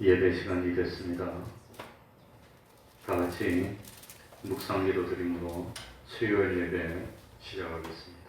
예배 시간이 됐습니다. 다 같이 묵상 기도 드림으로 수요일 예배 시작하겠습니다.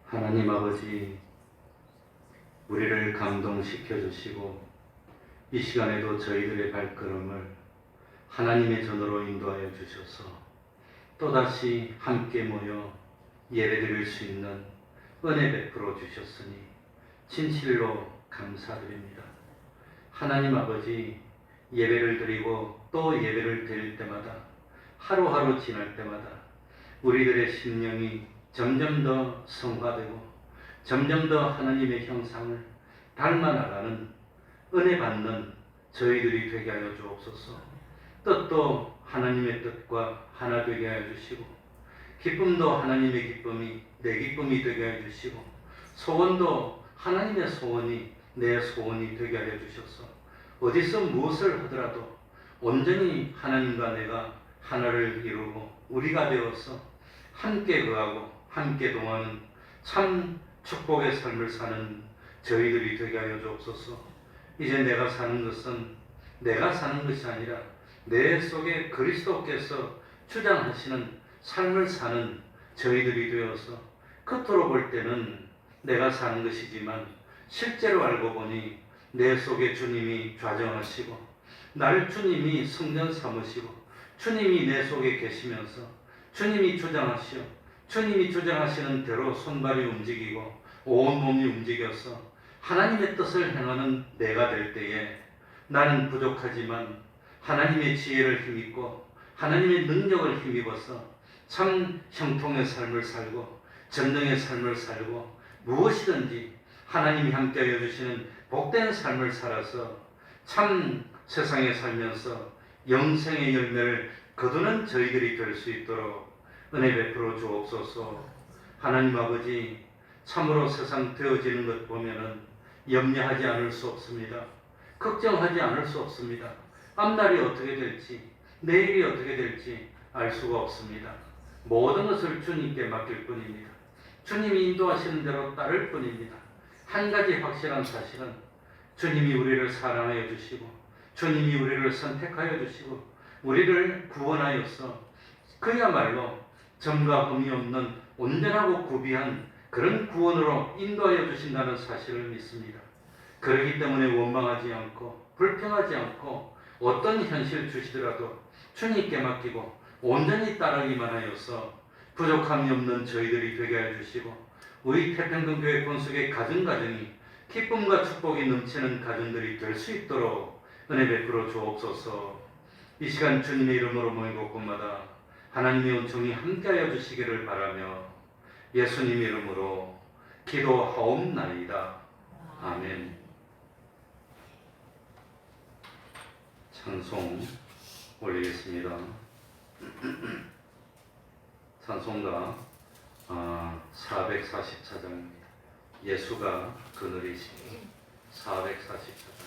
하나님 아버지, 우리를 감동시켜 주시고 이 시간에도 저희들의 발걸음을 하나님의 전으로 인도하여 주셔서 또다시 함께 모여 예배드릴 수 있는 은혜 베풀어 주셨으니 진실로 감사드립니다. 하나님 아버지, 예배를 드리고 또 예배를 드릴 때마다 하루하루 지날 때마다 우리들의 심령이 점점 더 성화되고 점점 더 하나님의 형상을 닮아나가는 은혜 받는 저희들이 되게 하여 주옵소서. 뜻도 하나님의 뜻과 하나 되게 하여 주시고 기쁨도 하나님의 기쁨이 내 기쁨이 되게 하여 주시고 소원도 하나님의 소원이 내 소원이 되게 하여 주셔서 어디서 무엇을 하더라도 온전히 하나님과 내가 하나를 이루고 우리가 되어서 함께 거하고 함께 동하는 참 축복의 삶을 사는 저희들이 되게 하여 주옵소서. 이제 내가 사는 것은 내가 사는 것이 아니라 내 속에 그리스도께서 주장하시는 삶을 사는 저희들이 되어서 겉으로 볼 때는 내가 사는 것이지만 실제로 알고 보니 내 속에 주님이 좌정하시고 날 주님이 성전 삼으시고 주님이 내 속에 계시면서 주님이 주장하시오 주님이 주장하시는 대로 손발이 움직이고 온 몸이 움직여서 하나님의 뜻을 행하는 내가 될 때에 나는 부족하지만 하나님의 지혜를 힘입고 하나님의 능력을 힘입어서 참 형통의 삶을 살고 전능의 삶을 살고 무엇이든지 하나님이 함께하여 주시는 복된 삶을 살아서 참 세상에 살면서 영생의 열매를 거두는 저희들이 될 수 있도록 은혜 베풀어 주옵소서. 하나님 아버지, 참으로 세상 되어지는 것 보면은 염려하지 않을 수 없습니다. 걱정하지 않을 수 없습니다. 앞날이 어떻게 될지 내일이 어떻게 될지 알 수가 없습니다. 모든 것을 주님께 맡길 뿐입니다. 주님이 인도하시는 대로 따를 뿐입니다. 한 가지 확실한 사실은 주님이 우리를 사랑하여 주시고 주님이 우리를 선택하여 주시고 우리를 구원하여서 그야말로 점과 흠이 없는 온전하고 구비한 그런 구원으로 인도하여 주신다는 사실을 믿습니다. 그렇기 때문에 원망하지 않고 불평하지 않고 어떤 현실 주시더라도 주님께 맡기고 온전히 따르기만 하여서 부족함이 없는 저희들이 되게 해 주시고 우리 태평동교회 본속의 가정가정이 기쁨과 축복이 넘치는 가정들이 될 수 있도록 은혜 베풀어 주옵소서. 이 시간 주님의 이름으로 모인 곳곳마다 하나님의 은총이 함께하여 주시기를 바라며 예수님 이름으로 기도하옵나이다. 아멘. 찬송 올리겠습니다. 찬송가 440차장입니다. 예수가 그늘이시니 440차장.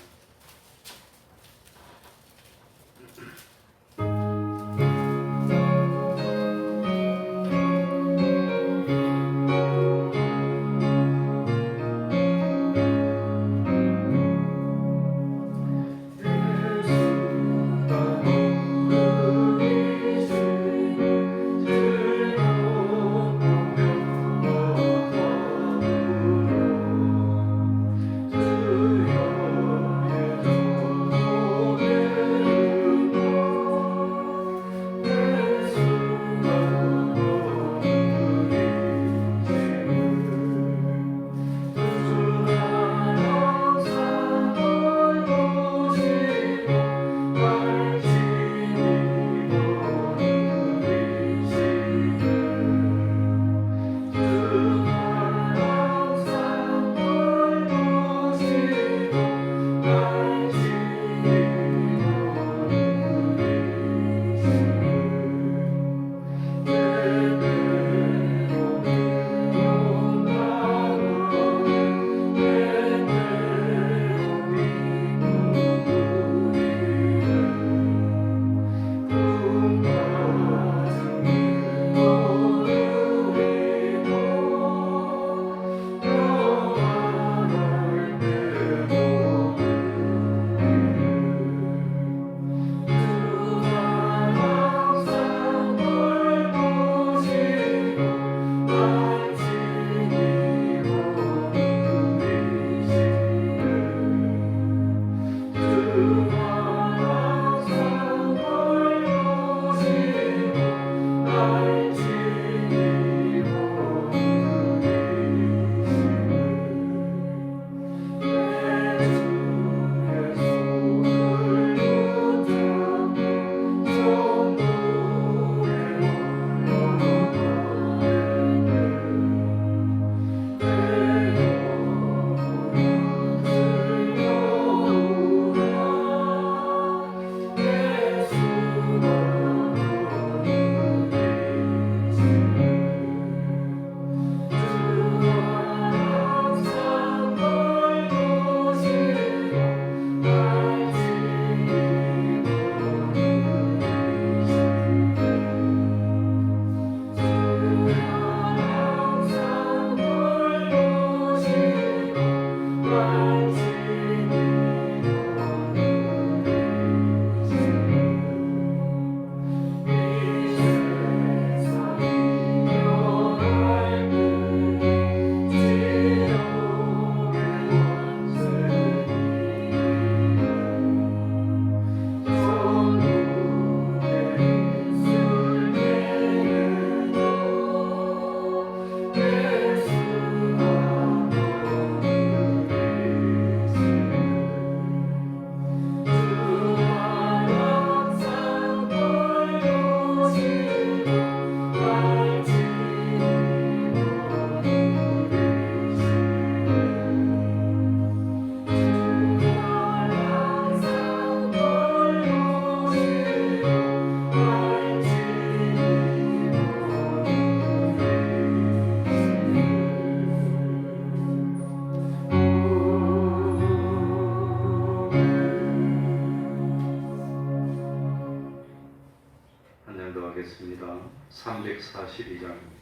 읽겠습니다. 342장입니다.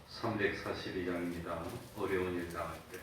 342장입니다. 어려운 일 당할 때.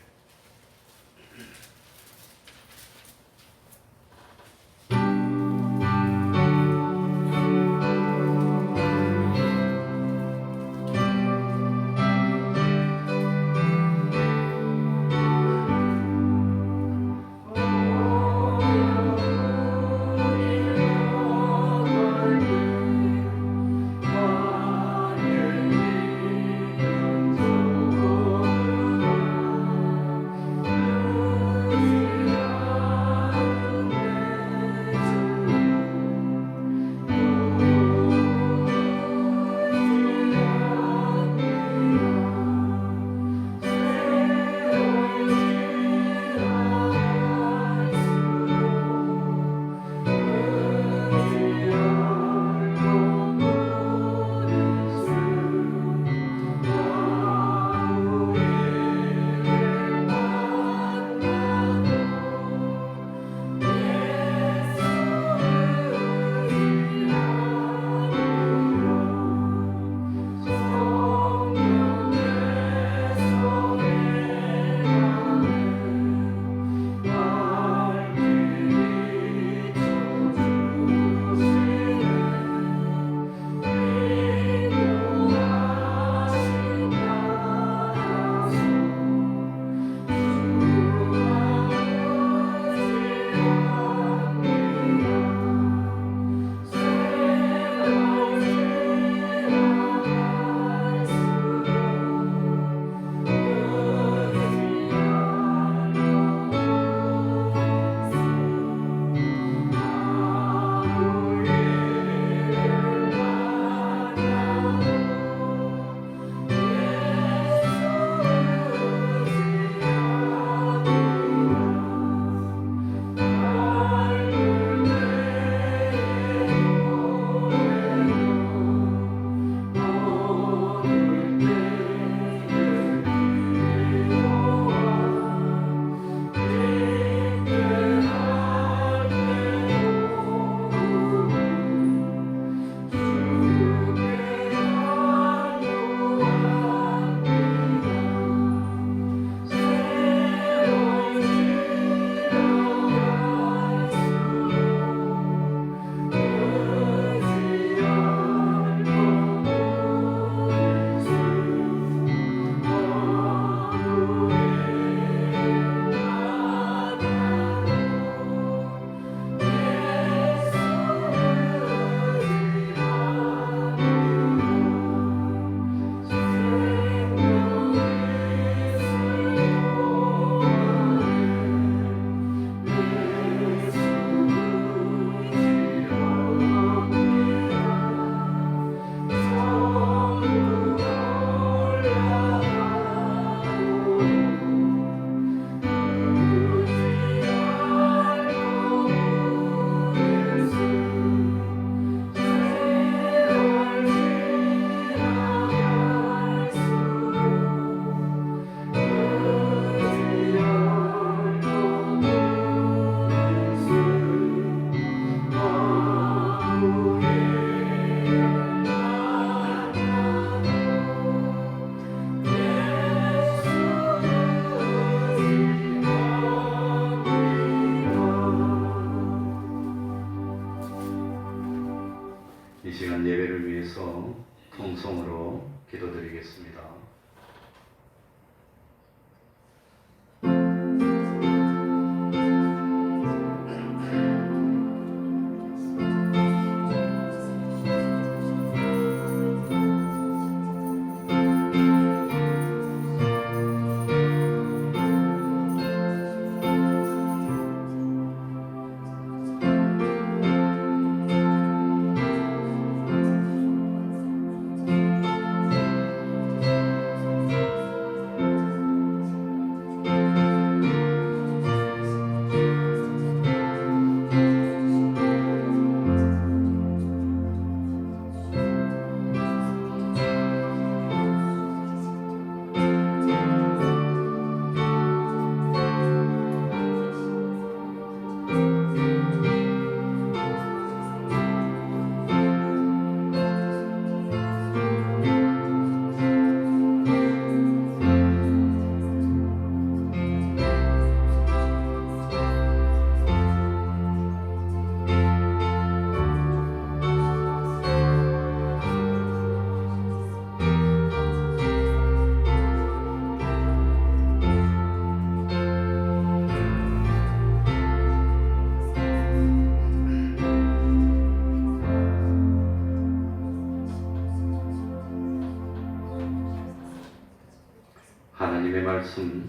말씀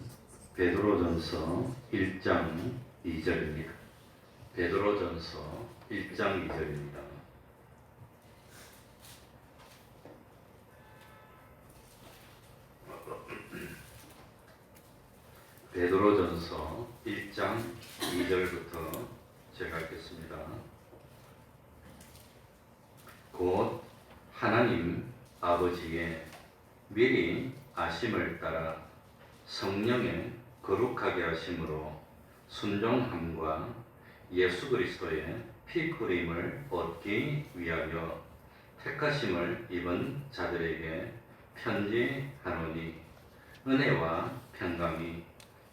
베드로전서 1장 2절입니다. 베드로전서 1장 2절입니다. 베드로전서 1장 2절부터 제가 읽겠습니다. 곧 하나님 아버지의 미리 아심을 따라 성령의 거룩하게 하심으로 순종함과 예수 그리스도의 피 뿌림을 얻기 위하여 택하심을 입은 자들에게 편지하노니 은혜와 평강이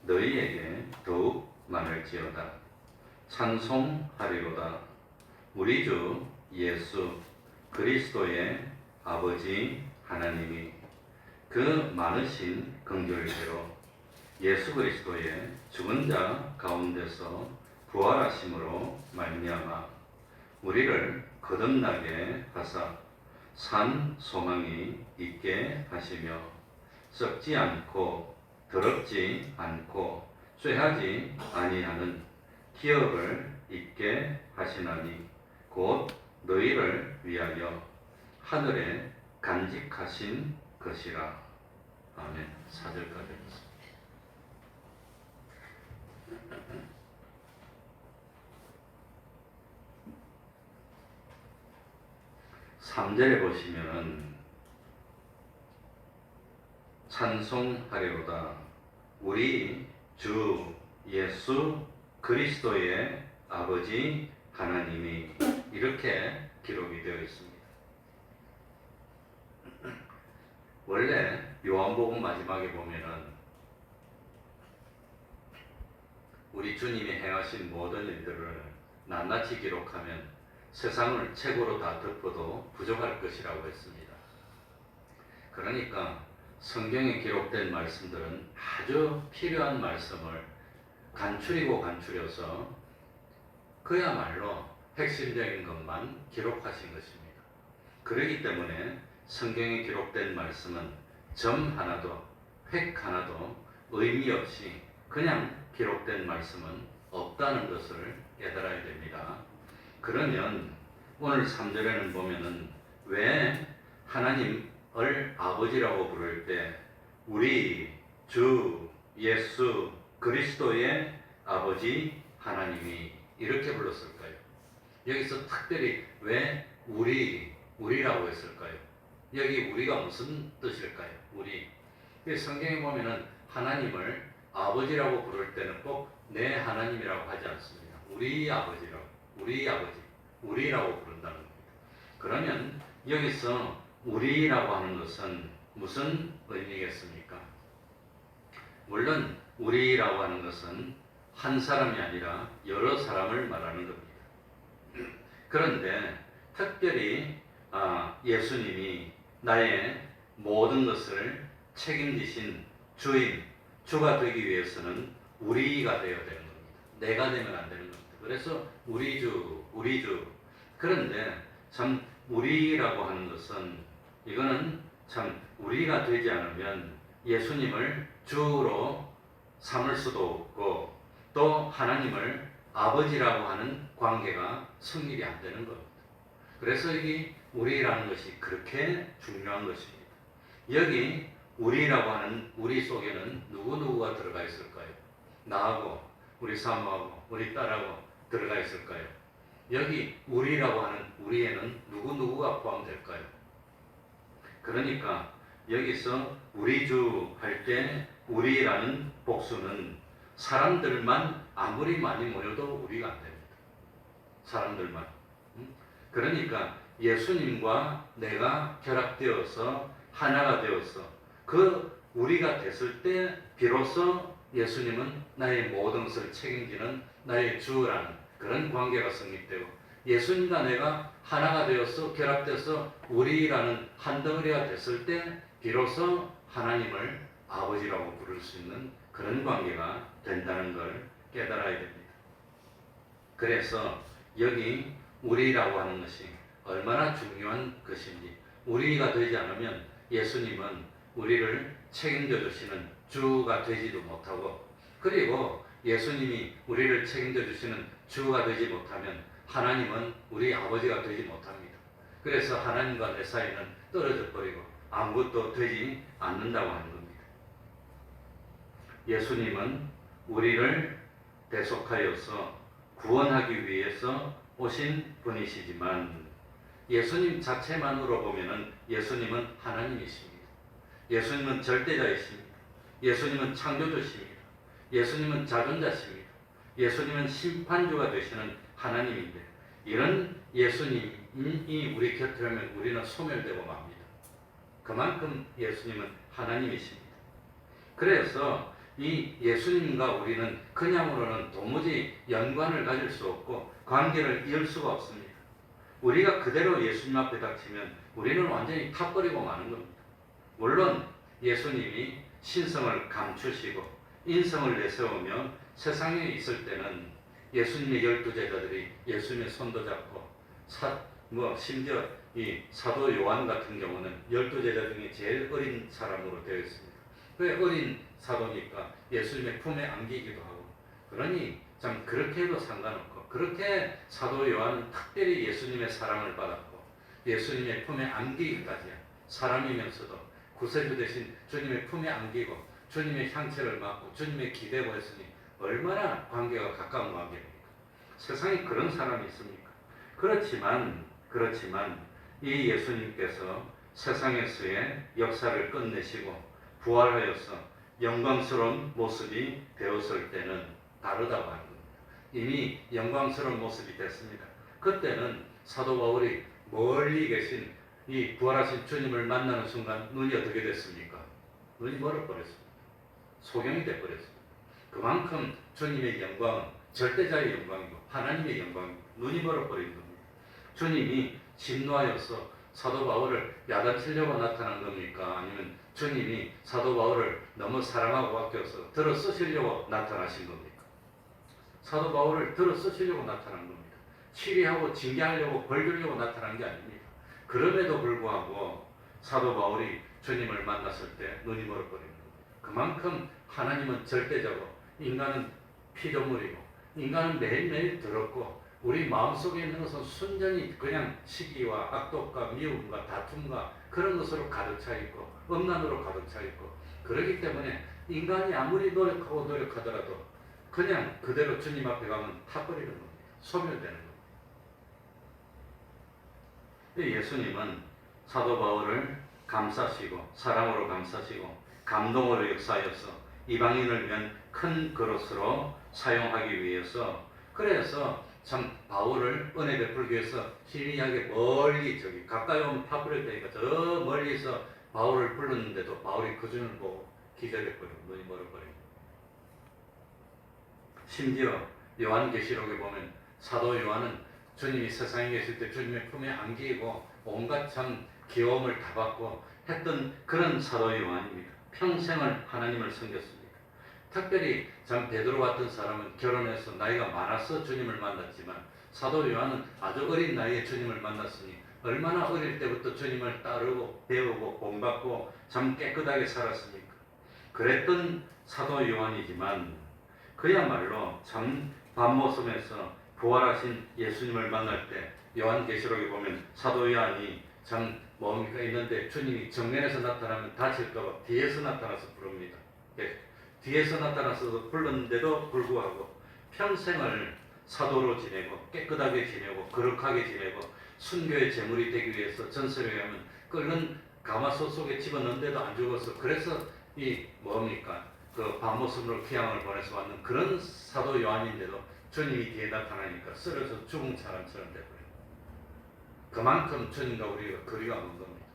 너희에게 더욱 많을지어다. 찬송하리로다. 우리 주 예수 그리스도의 아버지 하나님이 그 많으신 긍휼대로 예수 그리스도의 죽은 자 가운데서 부활하심으로 말미암아 우리를 거듭나게 하사 산 소망이 있게 하시며 썩지 않고 더럽지 않고 쇠하지 아니하는 기업을 있게 하시나니 곧 너희를 위하여 하늘에 간직하신 것이라. 아멘. 4절까지 읽겠습니다. 3절에 보시면 찬송하리로다. 우리 주 예수 그리스도의 아버지 하나님이 이렇게 기록이 되어 있습니다. 원래 요한복음 마지막에 보면은 우리 주님이 행하신 모든 일들을 낱낱이 기록하면 세상을 책으로 다 덮어도 부족할 것이라고 했습니다. 그러니까 성경에 기록된 말씀들은 아주 필요한 말씀을 간추리고 간추려서 그야말로 핵심적인 것만 기록하신 것입니다. 그렇기 때문에 성경에 기록된 말씀은 점 하나도 획 하나도 의미 없이 그냥 기록된 말씀은 없다는 것을 깨달아야 됩니다. 그러면 오늘 3절에는 보면은 왜 하나님을 아버지라고 부를 때 우리 주 예수 그리스도의 아버지 하나님이 이렇게 불렀을까요? 여기서 특별히 왜 우리라고 했을까요? 여기 우리가 무슨 뜻일까요? 우리. 성경에 보면은 하나님을 아버지라고 부를 때는 꼭 내 하나님이라고 하지 않습니다. 우리 아버지라고, 우리 아버지, 우리라고 부른다는 겁니다. 그러면 여기서 우리라고 하는 것은 무슨 의미겠습니까? 물론 우리라고 하는 것은 한 사람이 아니라 여러 사람을 말하는 겁니다. 그런데 특별히 예수님이 나의 모든 것을 책임지신 주인, 주가 되기 위해서는 우리가 되어야 되는 겁니다. 내가 되면 안 되는 겁니다. 그래서 우리 주. 그런데 참 우리라고 하는 것은 이거는 참 우리가 되지 않으면 예수님을 주로 삼을 수도 없고 또 하나님을 아버지라고 하는 관계가 성립이 안 되는 겁니다. 그래서 이 우리라는 것이 그렇게 중요한 것입니다. 여기 우리라고 하는 우리 속에는 누구누구가 들어가 있을까요? 나하고 우리 사모하고 우리 딸하고 들어가 있을까요? 여기 우리라고 하는 우리에는 누구누구가 포함될까요? 그러니까 여기서 우리 주 할 때 우리라는 복수는 사람들만 아무리 많이 모여도 우리가 안 됩니다. 사람들만. 그러니까 예수님과 내가 결합되어서 하나가 되어서 그 우리가 됐을 때 비로소 예수님은 나의 모든 것을 책임지는 나의 주라는 그런 관계가 성립되고 예수님과 내가 하나가 되어서 결합돼서 우리라는 한 덩어리가 됐을 때 비로소 하나님을 아버지라고 부를 수 있는 그런 관계가 된다는 걸 깨달아야 됩니다. 그래서 여기 우리라고 하는 것이 얼마나 중요한 것인지 우리가 되지 않으면 예수님은 우리를 책임져 주시는 주가 되지도 못하고, 그리고 예수님이 우리를 책임져 주시는 주가 되지 못하면 하나님은 우리 아버지가 되지 못합니다. 그래서 하나님과 내 사이는 떨어져 버리고 아무것도 되지 않는다고 하는 겁니다. 예수님은 우리를 대속하여서 구원하기 위해서 오신 분이시지만, 예수님 자체만으로 보면은 예수님은 하나님이십니다. 예수님은 절대자이십니다. 예수님은 창조주십니다. 예수님은 자존자십니다. 예수님은 심판주가 되시는 하나님인데, 이런 예수님이 우리 곁에 오면 우리는 소멸되고 맙니다. 그만큼 예수님은 하나님이십니다. 그래서 이 예수님과 우리는 그냥으로는 도무지 연관을 가질 수 없고 관계를 이을 수가 없습니다. 우리가 그대로 예수님 앞에 닥치면 우리는 완전히 타버리고 마는 겁니다. 물론 예수님이 신성을 감추시고 인성을 내세우며 세상에 있을 때는 예수님의 12제자들이 예수님의 손도 잡고 심지어 이 사도 요한 같은 경우는 12제자 중에 제일 어린 사람으로 되어 있습니다. 왜 어린 사도니까 예수님의 품에 안기기도 하고, 그러니 참 그렇게 해도 상관없고, 그렇게 사도 요한은 특별히 예수님의 사랑을 받았고 예수님의 품에 안기기까지 사람이면서도 구세주 대신 주님의 품에 안기고 주님의 향체를 맡고 주님의 기대고 했으니 얼마나 관계가 가까운 관계입니까? 세상에 그런 사람이 있습니까? 그렇지만 이 예수님께서 세상에서의 역사를 끝내시고 부활하여서 영광스러운 모습이 되었을 때는 다르다고 하는 겁니다. 이미 영광스러운 모습이 됐습니다. 그때는 사도 바울이 멀리 계신 이 부활하신 주님을 만나는 순간 눈이 어떻게 됐습니까? 눈이 멀어버렸습니다. 소경이 되어버렸습니다. 그만큼 주님의 영광은 절대자의 영광이고 하나님의 영광이고 눈이 멀어버린 겁니다. 주님이 진노하여서 사도 바울을 야단치려고 나타난 겁니까? 아니면 주님이 사도 바울을 너무 사랑하고 아껴서 들어 쓰시려고 나타나신 겁니까? 사도 바울을 들어 쓰시려고 나타난 겁니다. 치리하고 징계하려고 벌 주려고 나타난 게 아닙니다. 그럼에도 불구하고 사도 바울이 주님을 만났을 때 눈이 멀어버린 겁니다. 그만큼 하나님은 절대자고 인간은 피조물이고 인간은 매일매일 더럽고 우리 마음속에 있는 것은 순전히 그냥 시기와 악독과 미움과 다툼과 그런 것으로 가득 차 있고 음란으로 가득 차 있고, 그렇기 때문에 인간이 아무리 노력하더라도 그냥 그대로 주님 앞에 가면 타버리는 겁니다. 소멸되는 겁니다. 예수님은 사도 바울을 감싸시고 사랑으로 감싸시고 감동으로 역사하여서 이방인을 위한 큰 그릇으로 사용하기 위해서, 그래서 참 바울을 은혜 베풀기 위해서 희미하게 멀리 가까이 오면 타버렸다니까 저 멀리서 바울을 불렀는데도 바울이 그 줄을 보고 기절해버리고 눈이 멀어버리고, 심지어 요한계시록에 보면 사도 요한은 주님이 세상에 계실 때 주님의 품에 안기고 온갖 참 귀여움을 다 받고 했던 그런 사도 요한입니다. 평생을 하나님을 섬겼습니다. 특별히 참 베드로 같은 사람은 결혼해서 나이가 많아서 주님을 만났지만 사도 요한은 아주 어린 나이에 주님을 만났으니 얼마나 어릴 때부터 주님을 따르고 배우고 본받고 참 깨끗하게 살았습니까? 그랬던 사도 요한이지만 그야말로 참 밤모섬에서 부활하신 예수님을 만날 때 요한계시록에 보면 사도 요한이 참 뭡니까 있는데 주님이 정면에서 나타나면 다칠까봐 뒤에서 나타나서 부릅니다. 뒤에서 나타나서 불렀는데도 불구하고 평생을 사도로 지내고 깨끗하게 지내고 거룩하게 지내고 순교의 제물이 되기 위해서 전설에 의하면 끓는 가마솥 속에 집어넣는데도 안 죽어서, 그래서 이 뭡니까 그 밤모습으로 귀향을 보내서 왔는 그런 사도 요한인데도 주님이 뒤에 나타나니까 쓰러져 죽은 사람처럼 되버려요. 그만큼 주님과 우리가 거리가 먼 겁니다.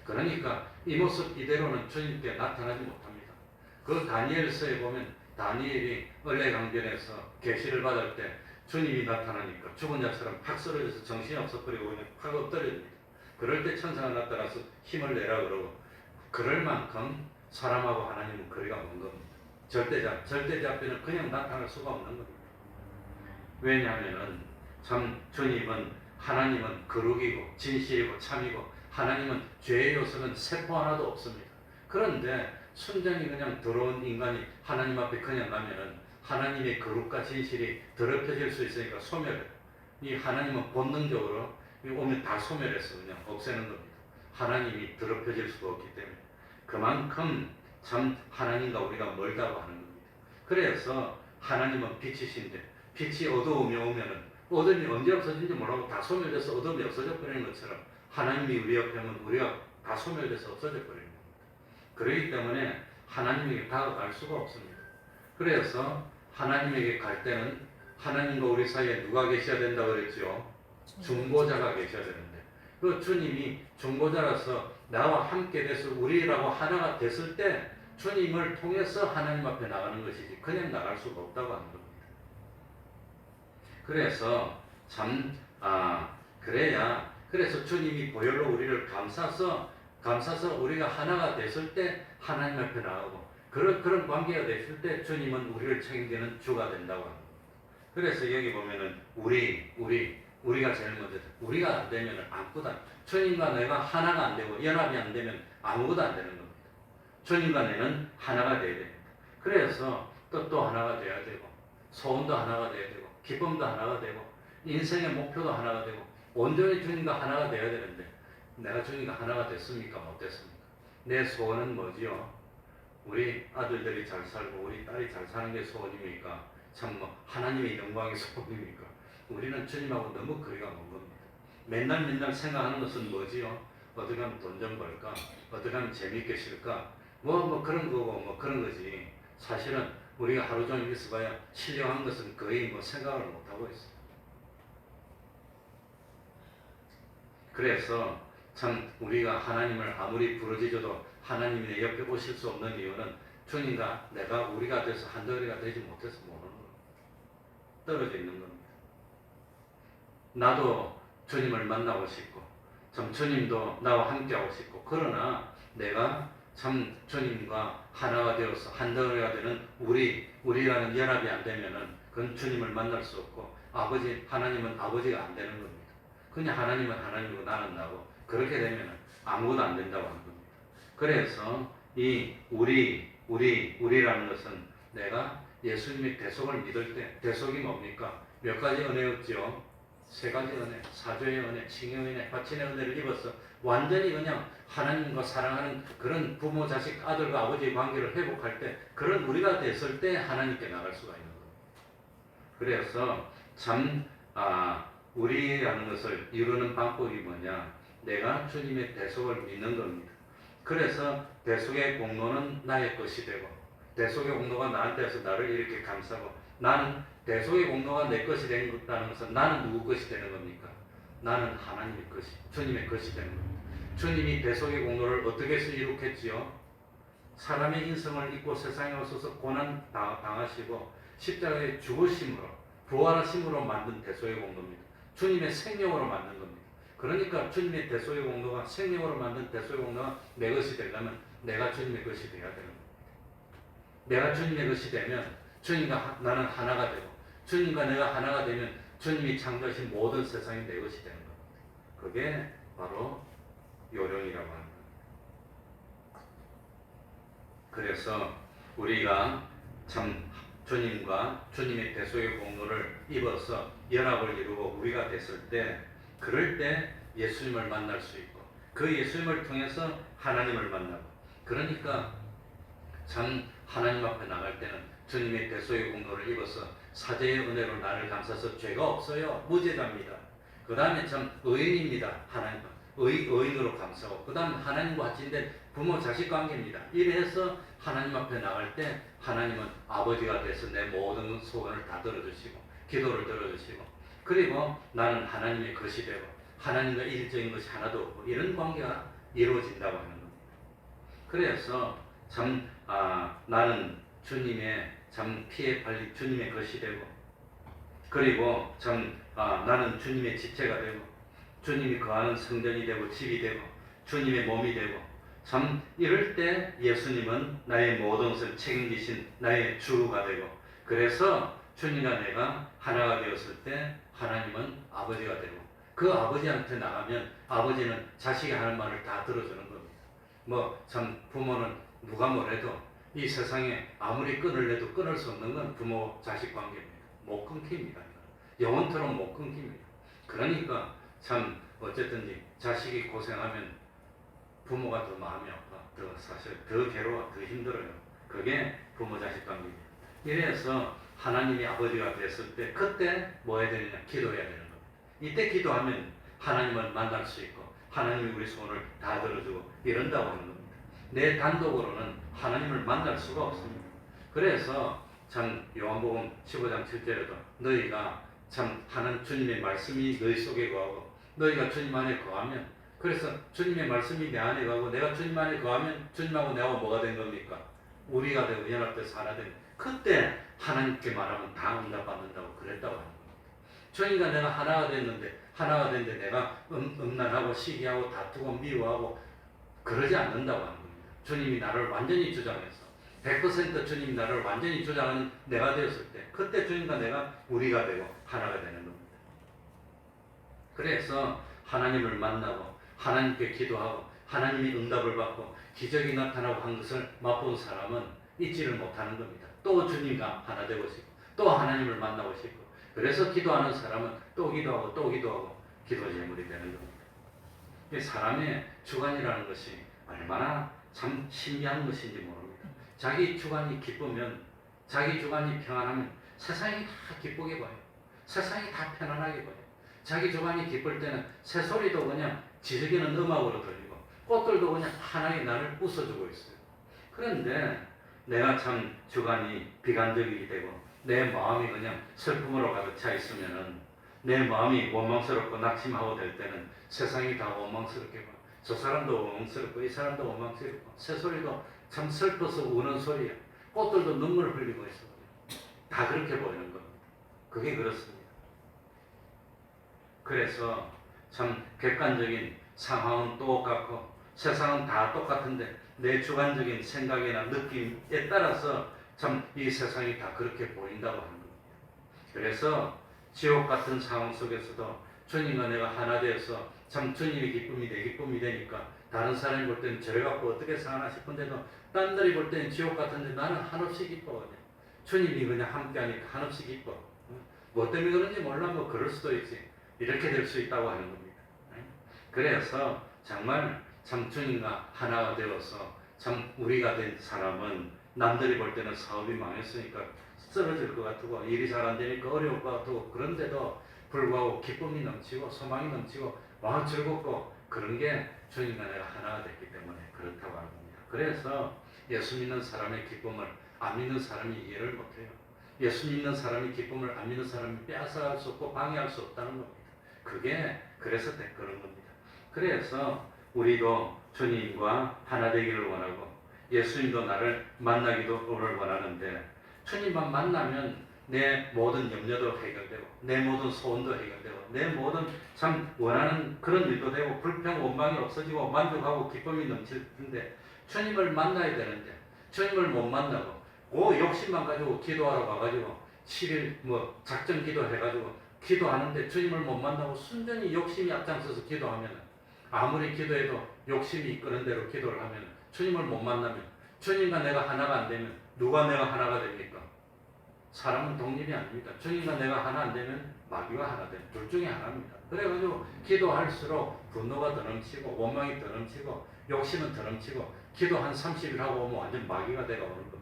그러니까 이 모습 이대로는 주님께 나타나지 못합니다. 그 다니엘서에 보면 다니엘이 을레강변에서 계시를 받을 때 주님이 나타나니까 죽은 자처럼 팍 쓰러져서 정신이 없어버리고 그냥 팍 엎드려집니다. 그럴 때 천사가 나타나서 힘을 내라 그러고, 그럴 만큼 사람하고 하나님은 거리가 먼 겁니다. 절대자 앞에는 그냥 나타날 수가 없는 겁니다. 왜냐하면은 참 주님은 하나님은 거룩이고 진실이고 참이고 하나님은 죄의 요소는 세포 하나도 없습니다. 그런데 순전히 그냥 더러운 인간이 하나님 앞에 그냥 가면은 하나님의 거룩과 진실이 더럽혀질 수 있으니까 소멸해. 이 하나님은 본능적으로 오면 다 소멸해서 그냥 없애는 겁니다. 하나님이 더럽혀질 수가 없기 때문에. 그만큼 참 하나님과 우리가 멀다고 하는 겁니다. 그래서 하나님은 빛이신데 빛이 어두움이 오면은 어둠이 언제 없어진지 모르고 다 소멸돼서 어둠이 없어져 버리는 것처럼 하나님이 우리 옆에 오면 우리가 다 소멸돼서 없어져 버리는 겁니다. 그렇기 때문에 하나님에게 다가갈 수가 없습니다. 그래서 하나님에게 갈 때는 하나님과 우리 사이에 누가 계셔야 된다고 그랬죠? 중보자가 계셔야 되는데 그 주님이 중보자라서 나와 함께 돼서 우리라고 하나가 됐을 때 주님을 통해서 하나님 앞에 나가는 것이지 그냥 나갈 수가 없다고 하는 겁니다. 그래서 참 그래서 주님이 보혈로 우리를 감싸서 우리가 하나가 됐을 때 하나님 앞에 나가고 그런 관계가 됐을 때 주님은 우리를 책임지는 주가 된다고 합니다. 그래서 여기 보면은 우리가 제일 먼저 우리가 안 되면 아무것도 안 주님과 내가 하나가 안 되고 연합이 안 되면 아무것도 안 되는 겁니다. 주님과 내는 하나가 돼야 됩니다. 그래서 뜻도 하나가 돼야 되고 소원도 하나가 돼야 되고 기쁨도 하나가 되고 인생의 목표도 하나가 되고 온전히 주님과 하나가 돼야 되는데 내가 주님과 하나가 됐습니까? 못 됐습니까? 내 소원은 뭐지요? 우리 아들들이 잘 살고 우리 딸이 잘 사는 게 소원입니까? 참 하나님의 영광의 소원입니까? 우리는 주님하고 너무 거리가 먼 겁니다. 맨날 생각하는 것은 뭐지요? 어떻게 하면 돈 좀 벌까? 어떻게 하면 재미있게 쉴까? 그런 거고 그런 거지. 사실은 우리가 하루 종일 있어봐야 신령한 것은 거의 생각을 못하고 있어요. 그래서 참 우리가 하나님을 아무리 부르짖어도 하나님이 내 옆에 오실 수 없는 이유는 주님과 우리가 돼서 한덩어리가 되지 못해서 모르는 겁니다. 떨어져 있는 겁니다. 나도 주님을 만나고 싶고 참 주님도 나와 함께하고 싶고 그러나 내가 참 주님과 하나가 되어서 한덩어리가 되는 우리라는 연합이 안 되면은 그건 주님을 만날 수 없고 하나님은 아버지가 안 되는 겁니다. 그냥 하나님은 하나님이고 나는 나고 그렇게 되면은 아무것도 안 된다고 하는 겁니다. 그래서 이 우리라는 것은 내가 예수님의 대속을 믿을 때 대속이 뭡니까? 몇 가지 은혜였죠? 세 가지 은혜, 사죄의 은혜, 칭의의 은혜, 바친의 은혜를 입어서 완전히 그냥 하나님과 사랑하는 그런 부모, 자식, 아들과 아버지의 관계를 회복할 때 그런 우리가 됐을 때 하나님께 나갈 수가 있는 겁니다. 그래서 참 우리라는 것을 이루는 방법이 뭐냐? 내가 주님의 대속을 믿는 겁니다. 그래서 대속의 공로는 나의 것이 되고 대속의 공로가 나한테서 나를 이렇게 감싸고 나는 대속의 공로가 내 것이 된다는 것은 나는 누구 것이 되는 겁니까? 나는 하나님의 것이, 주님의 것이 되는 겁니다. 주님이 대속의 공로를 어떻게 해서 이룩했지요? 사람의 인성을 입고 세상에 오셔서 고난 당하시고 십자가에 죽으심으로 부활하심으로 만든 대속의 공로입니다. 주님의 생명으로 만든 겁니다. 그러니까 주님의 대속의 공로가 생명으로 만든 대속의 공로가 내 것이 되려면 내가 주님의 것이 되어야 되는 겁니다. 내가 주님의 것이 되면 주님과 나는 하나가 되고 주님과 내가 하나가 되면 주님이 창조하신 모든 세상이 내 것이 되는 겁니다. 그게 바로 요령이라고 하는 겁니다. 그래서 우리가 참 주님과 주님의 대속의 공로를 입어서 연합을 이루고 우리가 됐을 때 그럴 때 예수님을 만날 수 있고 그 예수님을 통해서 하나님을 만나고 그러니까 참 하나님 앞에 나갈 때는 주님의 대속의 공로를 입어서 사죄의 은혜로 나를 감싸서 죄가 없어요. 무죄자입니다. 그 다음에 참 의인입니다. 하나님 의인으로 감싸고 그 다음 하나님과 같이 된 부모 자식 관계입니다. 이래서 하나님 앞에 나갈 때 하나님은 아버지가 돼서 내 모든 소원을 다 들어주시고 기도를 들어주시고 그리고 나는 하나님의 것이 되고 하나님과 일적인 것이 하나도 없고 이런 관계가 이루어진다고 하는 겁니다. 그래서 참 나는 주님의 참 피에 팔린 주님의 것이 되고 그리고 참 나는 주님의 지체가 되고 주님이 거하는 성전이 되고 집이 되고 주님의 몸이 되고 참 이럴 때 예수님은 나의 모든 것을 책임지신 나의 주가 되고 그래서 주님과 내가 하나가 되었을 때 하나님은 아버지가 되고 그 아버지한테 나가면 아버지는 자식이 하는 말을 다 들어주는 겁니다. 참 부모는 누가 뭐래도 이 세상에 아무리 끊을래도 끊을 수 없는 건 부모 자식 관계입니다. 못 끊깁니다. 영원토록 못 끊깁니다. 그러니까 참 어쨌든지 자식이 고생하면 부모가 더 마음이 아파, 더 사실 더 괴로워, 더 힘들어요. 그게 부모 자식 관계입니다. 이래서 하나님이 아버지가 됐을 때 그때 뭐 해야 되느냐? 기도해야 되는 겁니다. 이때 기도하면 하나님을 만날 수 있고 하나님이 우리 소원을 다 들어주고 이런다고 하는 겁니다. 내 단독으로는 하나님을 만날 수가 없습니다. 그래서 참 요한복음 15장 7절에도 너희가 참 하는 주님의 말씀이 너희 속에 거하고 너희가 주님 안에 거하면, 그래서 주님의 말씀이 내 안에 거하고 내가 주님 안에 거하면 주님하고 내하고 뭐가 된 겁니까? 우리가 되고 연합돼서 하나 되는, 그때 하나님께 말하면 다 응답받는다고 그랬다고 하는 겁니다. 주님과 내가 하나가 됐는데 내가 음란하고 시기하고 다투고 미워하고 그러지 않는다고 하는 겁니다. 주님이 나를 완전히 주장해서 100% 주님이 나를 완전히 주장하는 내가 되었을 때 그때 주님과 내가 우리가 되고 하나가 되는 겁니다. 그래서 하나님을 만나고 하나님께 기도하고 하나님이 응답을 받고 기적이 나타나고 한 것을 맛본 사람은 잊지를 못하는 겁니다. 또 주님과 하나 되고 싶고 또 하나님을 만나고 싶고, 그래서 기도하는 사람은 또 기도하고 또 기도하고 기도 제물이 되는 겁니다. 사람의 주관이라는 것이 얼마나 참 신비한 것인지 모릅니다. 자기 주관이 기쁘면, 자기 주관이 평안하면 세상이 다 기쁘게 봐요. 세상이 다 편안하게 봐요. 자기 주관이 기쁠 때는 새소리도 그냥 지저귀는 음악으로 들리고 꽃들도 그냥 환하게 나를 웃어주고 있어요. 그런데 내가 참 주관이 비관적이게 되고 내 마음이 그냥 슬픔으로 가득 차 있으면은, 내 마음이 원망스럽고 낙심하고 될 때는 세상이 다 원망스럽게 봐. 저 사람도 원망스럽고 이 사람도 원망스럽고 새소리도 참 슬퍼서 우는 소리야. 꽃들도 눈물을 흘리고 있어. 다 그렇게 보이는 겁니다. 그게 그렇습니다. 그래서 참 객관적인 상황은 똑같고 세상은 다 똑같은데 내 주관적인 생각이나 느낌에 따라서 참 이 세상이 다 그렇게 보인다고 하는 겁니다. 그래서 지옥 같은 상황 속에서도 주님과 내가 하나 되어서 참 주님의 기쁨이 내 기쁨이 되니까 다른 사람이 볼 때는 저래 갖고 어떻게 사나 싶은데도 딴들이 볼 때는 지옥 같은데 나는 한없이 기뻐거든요. 주님이 그냥 함께하니까 한없이 기뻐. 뭐 때문에 그런지 몰라, 뭐 그럴 수도 있지. 이렇게 될 수 있다고 하는 겁니다. 그래서 정말 참 주님과 하나가 되어서 참 우리가 된 사람은 남들이 볼 때는 사업이 망했으니까 쓰러질 것 같고 일이 잘 안 되니까 어려울 것 같고, 그런데도 불구하고 기쁨이 넘치고 소망이 넘치고 마음 즐겁고 그런 게 주님과 내가 하나가 됐기 때문에 그렇다고 하는 겁니다. 그래서 예수 믿는 사람의 기쁨을 안 믿는 사람이 이해를 못해요. 예수 믿는 사람의 기쁨을 안 믿는 사람이 빼앗아갈 수 없고 방해할 수 없다는 겁니다. 그게 그래서 그런 겁니다. 그래서 우리도 주님과 하나 되기를 원하고 예수님도 나를 만나기도 원하는데, 주님만 만나면 내 모든 염려도 해결되고 내 모든 소원도 해결되고 내 모든 참 원하는 그런 일도 되고 불평 원망이 없어지고 만족하고 기쁨이 넘칠 텐데, 주님을 만나야 되는데 주님을 못 만나고 그 욕심만 가지고 기도하러 가가지고 7일 뭐 작전 기도 해가지고 기도하는데 주님을 못 만나고 순전히 욕심이 앞장서서 기도하면, 아무리 기도해도 욕심이 이끄는 대로 기도를 하면 주님을 못 만나면, 주님과 내가 하나가 안 되면 누가 내가 하나가 됩니까? 사람은 독립이 아닙니다. 주님과 내가 하나 안 되면 마귀가 하나 됩니다. 둘 중에 하나입니다. 그래가지고 기도할수록 분노가 더 넘치고 원망이 더 넘치고 욕심은 더 넘치고 기도 한 30일 하고 오면 완전 마귀가 되어 오는 겁니다.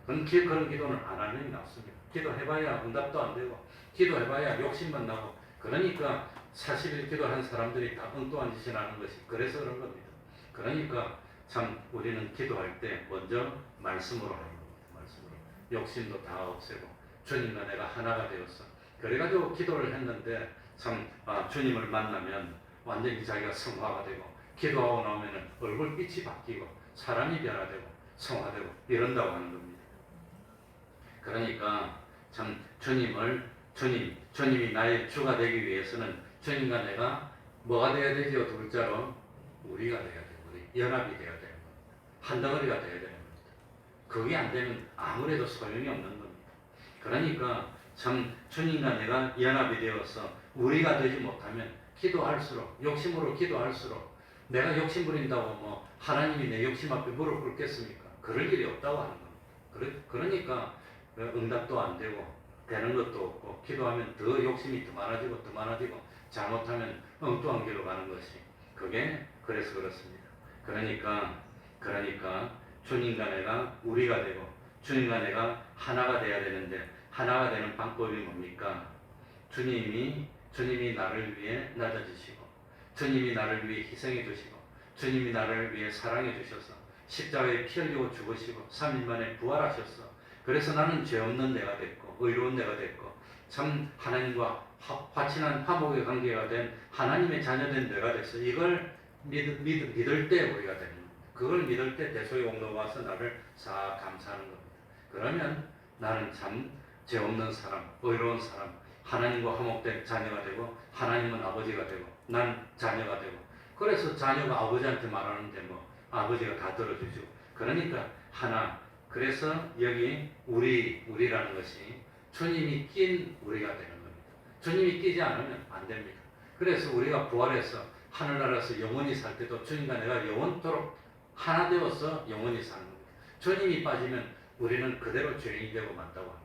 그런 기도는 안 하는 게 낫습니다. 기도해봐야 응답도 안 되고 기도해봐야 욕심만 나고, 그러니까 40일 기도한 사람들이 다 엉뚱한 짓이 나는 것이 그래서 그런 겁니다. 그러니까 참 우리는 기도할 때 먼저 말씀으로 하는 겁니다. 말씀으로. 욕심도 다 없애고 주님과 내가 하나가 되었어. 그래가지고 기도를 했는데 참 주님을 만나면 완전히 자기가 성화가 되고 기도하고 나오면 얼굴빛이 바뀌고 사람이 변화되고 성화되고 이런다고 하는 겁니다. 그러니까 참 주님이 나의 주가 되기 위해서는 주님과 내가 뭐가 되어야 되죠? 둘째로 우리가 되어야 돼요. 우리 연합이 되어야 되는 겁니다. 한 덩어리가 되어야 되는 겁니다. 그게 안 되면 아무래도 소용이 없는 겁니다. 그러니까 참 주님과 내가 연합이 되어서 우리가 되지 못하면 기도할수록 욕심으로 기도할수록, 내가 욕심 부린다고 뭐 하나님이 내 욕심 앞에 무릎 꿇겠습니까? 그럴 일이 없다고 하는 겁니다. 그러니까 응답도 안 되고 되는 것도 없고 기도하면 더 욕심이 더 많아지고 잘못하면 엉뚱한 길로 가는 것이 그게 그래서 그렇습니다. 그러니까 주님과 내가 우리가 되고 주님과 내가 하나가 돼야 되는데 하나가 되는 방법이 뭡니까? 주님이 나를 위해 낮아지시고 주님이 나를 위해 희생해 주시고 주님이 나를 위해 사랑해 주셔서 십자가에 피 흘리고 죽으시고 3일 만에 부활하셨어. 그래서 나는 죄 없는 내가 됐고 의로운 내가 됐고 참 하나님과 화친한 화목의 관계가 된 하나님의 자녀된 내가 됐어. 이걸 믿을 때 우리가 되는 겁니다. 그걸 믿을 때 대속의 공로가 와서 나를 싹 감싸는 겁니다. 그러면 나는 참 죄 없는 사람, 의로운 사람, 하나님과 화목된 자녀가 되고 하나님은 아버지가 되고 난 자녀가 되고 그래서 자녀가 아버지한테 말하는데 뭐 아버지가 다 들어주죠. 그러니까 하나. 그래서 여기 우리라는 것이 주님이 낀 우리가 되는 겁니다. 주님이 끼지 않으면 안 됩니다. 그래서 우리가 부활해서 하늘나라에서 영원히 살 때도 주님과 내가 영원토록 하나 되어서 영원히 사는 겁니다. 주님이 빠지면 우리는 그대로 죄인이 되고 만다고 합니다.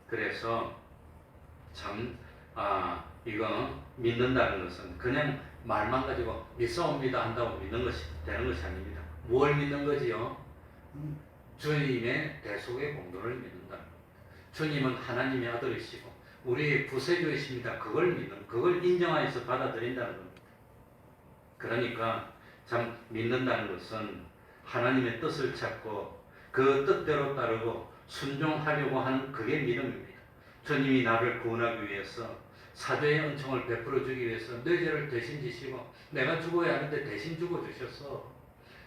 그래서 참 이거 믿는다는 것은 그냥 말만 가지고 믿사옵니다 한다고 믿는 것이 되는 것이 아닙니다. 뭘 믿는 거지요? 주님의 대속의 공로를 믿는다는 겁니다. 주님은 하나님의 아들이시고 우리의 구세주이십니다. 그걸 인정하여서 받아들인다는 겁니다. 그러니까 참 믿는다는 것은 하나님의 뜻을 찾고 그 뜻대로 따르고 순종하려고 하는 그게 믿음입니다. 주님이 나를 구원하기 위해서 사죄의 은총을 베풀어 주기 위해서 내 죄를 대신 지시고 내가 죽어야 하는데 대신 죽어주셨어.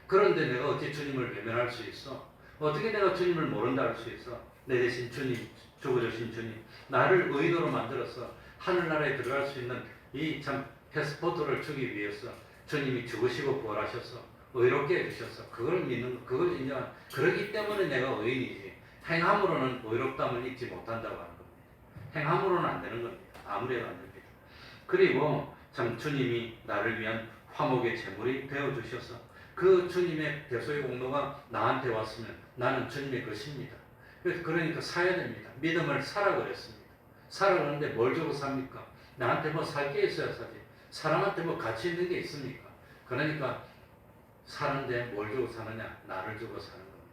그런데 내가 어찌 주님을 외면할 수 있어? 어떻게 내가 주님을 모른다 할 수 있어? 내 대신 주님, 죽어주신 주님, 나를 의인으로 만들어서 하늘나라에 들어갈 수 있는 이 참 패스포트를 주기 위해서 주님이 죽으시고 부활하셔서 의롭게 해주셔서 그걸 믿는, 그걸 인정하는, 그러기 때문에 내가 의인이지. 행함으로는 의롭다함을 잊지 못한다고 하는 겁니다. 행함으로는 안 되는 겁니다. 아무래도 안 됩니다. 그리고 참 주님이 나를 위한 화목의 제물이 되어주셔서 그 주님의 대속의 공로가 나한테 왔으면 나는 주님의 것입니다. 그러니까 사야 됩니다. 믿음을 사라 그랬습니다. 사라 그러는데 뭘 주고 삽니까? 나한테 뭐 살 게 있어야 사지. 사람한테 뭐 가치 있는 게 있습니까? 그러니까 사는데 뭘 주고 사느냐? 나를 주고 사는 겁니다.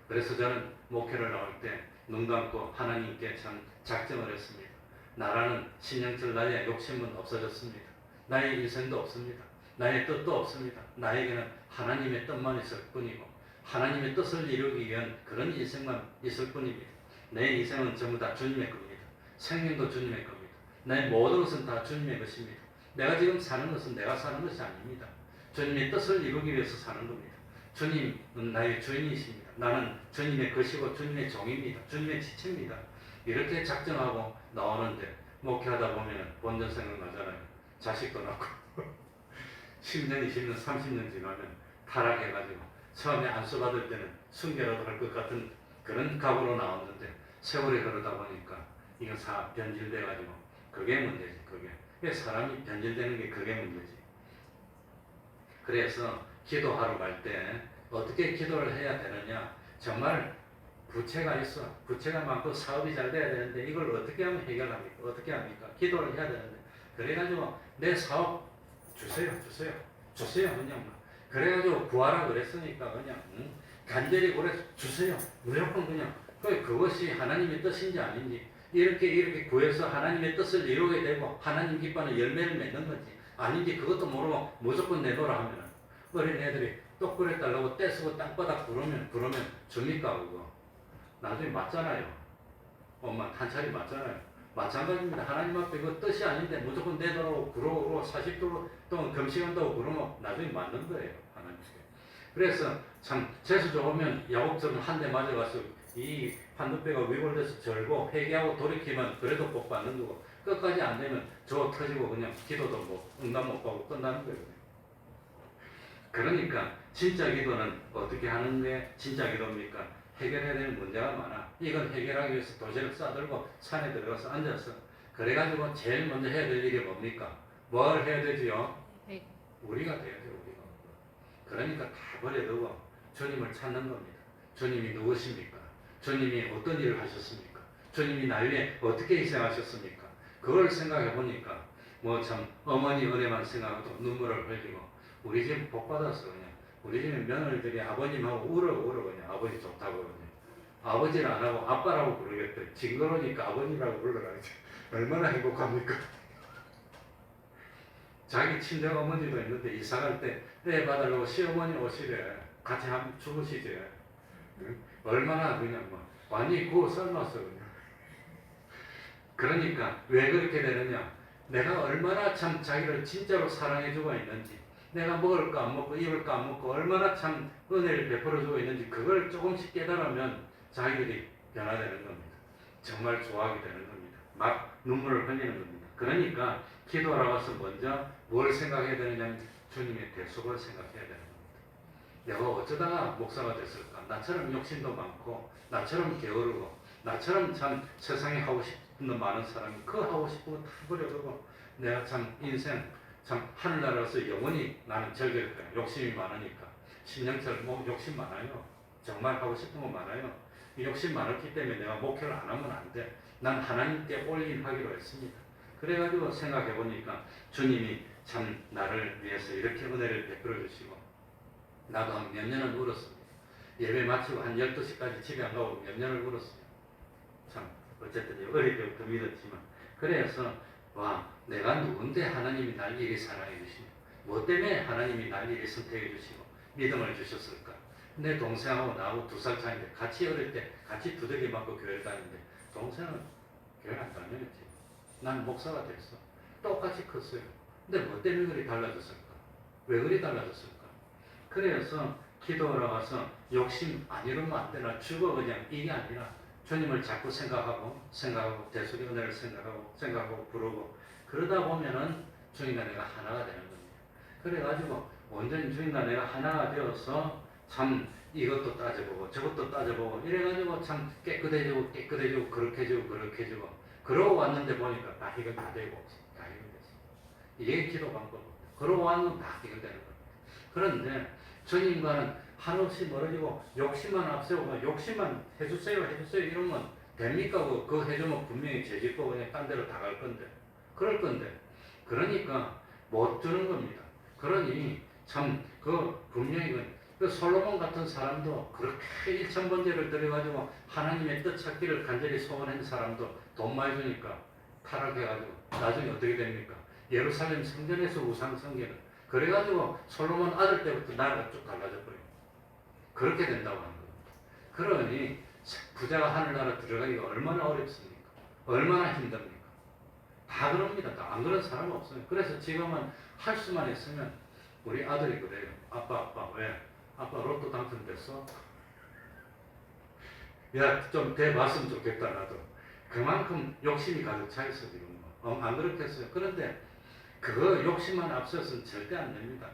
그래서 저는 목회를 나올 때 눈 감고 하나님께 참 작정을 했습니다. 나라는 신영철 나의 욕심은 없어졌습니다. 나의 인생도 없습니다. 나의 뜻도 없습니다. 나에게는 하나님의 뜻만 있을 뿐이고 하나님의 뜻을 이루기 위한 그런 인생만 있을 뿐입니다. 내 인생은 전부 다 주님의 겁니다. 생명도 주님의 겁니다. 내 모든 것은 다 주님의 것입니다. 내가 지금 사는 것은 내가 사는 것이 아닙니다. 주님의 뜻을 이루기 위해서 사는 겁니다. 주님은 나의 주인이십니다. 나는 주님의 것이고 주님의 종입니다. 주님의 지체입니다. 이렇게 작정하고 나오는데 목회하다 보면 본전 생각나잖아요. 자식도 낳고 10년, 20년, 30년 지나면 타락해가지고 처음에 안수받을 때는 순교라도 할 것 같은 그런 각오로 나왔는데 세월이 흐르다 보니까 이건 변질돼가지고 그게 문제지. 그게 사람이 변질되는 게 그게 문제지. 그래서 기도하러 갈 때 어떻게 기도를 해야 되느냐? 정말 부채가 있어. 부채가 많고 사업이 잘 돼야 되는데 이걸 어떻게 하면 해결합니까? 어떻게 합니까? 기도를 해야 되는데 그래가지고 내 사업 주세요 그냥 그래가지고 구하라 그랬으니까 그냥 간절히 그래 주세요 무조건 그냥 그것이 하나님의 뜻인지 아닌지 이렇게 구해서 하나님의 뜻을 이루게 되고 하나님 기뻐하는 열매를 맺는 건지 아닌지 그것도 모르고 무조건 내놓으라 하면 어린애들이 똑그레 달라고 떼쓰고 땅바닥 그러면 줍니까 그거? 나중에 맞잖아요. 엄마 한 차례 맞잖아요. 마찬가지입니다. 하나님 앞에 그 뜻이 아닌데 무조건 내도록 그러고 40도로 동안 금식한다고 그러면 나중에 맞는 거예요. 하나님께. 그래서 참 재수 좋으면 야곱처럼 한 대 맞아가서 이 판도뼈가 위골돼서 절고 회개하고 돌이키면 그래도 복 받는 거고 끝까지 안 되면 저 터지고 그냥 기도도 뭐 응답 못 받고 끝나는 거예요. 그러니까 진짜 기도는 어떻게 하는 게 진짜 기도입니까? 해결해야 되는 문제가 많아. 이건 해결하기 위해서 도시를 싸들고 산에 들어가서 앉아서 그래가지고 제일 먼저 해야 될 일이 뭡니까? 뭘 해야 되지요? 우리가 돼야 돼요. 우리가. 그러니까 다 버려두고 주님을 찾는 겁니다. 주님이 누구십니까? 주님이 어떤 일을 하셨습니까? 주님이 날 위해 어떻게 희생하셨습니까? 그걸 생각해 보니까 뭐 참 어머니 은혜만 생각해도 눈물을 흘리고 우리 집 복 받았어 그냥. 우리 집에 며느리들이 아버님하고 울어 그냥 아버지 좋다고 그냥. 아버지를 안 하고 아빠라고 부르겠대. 징그러우니까 아버지라고 불러라. 얼마나 행복합니까? 자기 친정 어머니도 있는데 이사 갈 때 애 받으려고 시어머니 오시래. 같이 한번 주무시지. 응? 얼마나 그냥 뭐 완전히 구워 삶았어 그냥. 그러니까 왜 그렇게 되느냐? 내가 얼마나 참 자기를 진짜로 사랑해주고 있는지, 내가 먹을까 안 먹고 입을까 안 먹고 얼마나 참 은혜를 베풀어주고 있는지 그걸 조금씩 깨달으면 자기들이 변화되는 겁니다. 정말 좋아하게 되는 겁니다. 막 눈물을 흘리는 겁니다. 그러니까 기도하러 가서 먼저 뭘 생각해야 되느냐면 주님의 대속을 생각해야 되는 겁니다. 내가 어쩌다가 목사가 됐을까? 나처럼 욕심도 많고 나처럼 게으르고 나처럼 참 세상에 하고 싶은 많은 사람이 그 하고 싶은 거 다 버려두고 내가 참 인생 참 하늘나라에서 영원히 나는 즐길 거야. 욕심이 많으니까. 신령철 뭐 욕심 많아요. 정말 하고 싶은 거 많아요. 욕심 많았기 때문에 내가 목표를 안 하면 안 돼. 난 하나님께 올인하기로 했습니다. 그래가지고 생각해 보니까 주님이 참 나를 위해서 이렇게 은혜를 베풀어 주시고 나도 한 몇 년은 울었습니다. 예배 마치고 한 12시까지 집에 안 가고 몇 년을 울었어요. 참 어쨌든 어릴 때부터 믿었지만 그래서 와 내가 누군데 하나님이 날 이리 사랑해 주시고 뭐 때문에 하나님이 날 이리 선택해 주시고 믿음을 주셨을까? 내 동생하고 나하고 2살 차이인데 같이 어릴 때 같이 두들기 맞고 교회를 다니는데 동생은 교회 안 다녔지. 난 목사가 됐어. 똑같이 컸어요. 근데 뭐 때문에 그리 달라졌을까? 왜 그리 달라졌을까? 그래서 기도하러 가서 욕심 안 이루면 안 되나 죽어 그냥 이게 아니라 주님을 자꾸 생각하고 대속의 은혜를 생각하고 부르고 그러다 보면은 주님과 내가 하나가 되는 겁니다. 그래가지고 온전히 주님과 내가 하나가 되어서 참 이것도 따져보고 저것도 따져보고 이래가지고 참 깨끗해지고 그렇게 해지고 그러고 왔는데 보니까 다 해결 다 되고 다 해결됐어. 이게 기도 방법입니다. 그러고 왔는 다 해결되는 겁니다. 그런데 주님과는 한없이 멀어지고 욕심만 앞세우고 욕심만 해주세요 이러면 됩니까? 그거 해주면 분명히 죄짓고 그냥 딴 데로 다 갈 건데 그럴 건데 그러니까 못 주는 겁니다. 그러니 참 그 분명히 그 솔로몬 같은 사람도 그렇게 일천번제를 드려가지고 하나님의 뜻 찾기를 간절히 소원한 사람도 돈 많이 주니까 타락해가지고 나중에 어떻게 됩니까? 예루살렘 성전에서 우상 성기는 그래가지고 솔로몬 아들 때부터 나라가 쭉 갈라져 버려요. 그렇게 된다고 하는 겁니다. 그러니 부자가 하늘나라 들어가기가 얼마나 어렵습니까? 얼마나 힘듭니까? 다 그럽니다. 다 안 그런 사람 없어요. 그래서 지금은 할 수만 있으면 우리 아들이 그래요. 아빠 왜? 아빠 로또 당첨됐어? 야, 좀 돼봤으면 좋겠다 나도. 그만큼 욕심이 가득 차 있어 지금. 안 그렇겠어요? 그런데 그거 욕심만 앞서서는 절대 안 됩니다.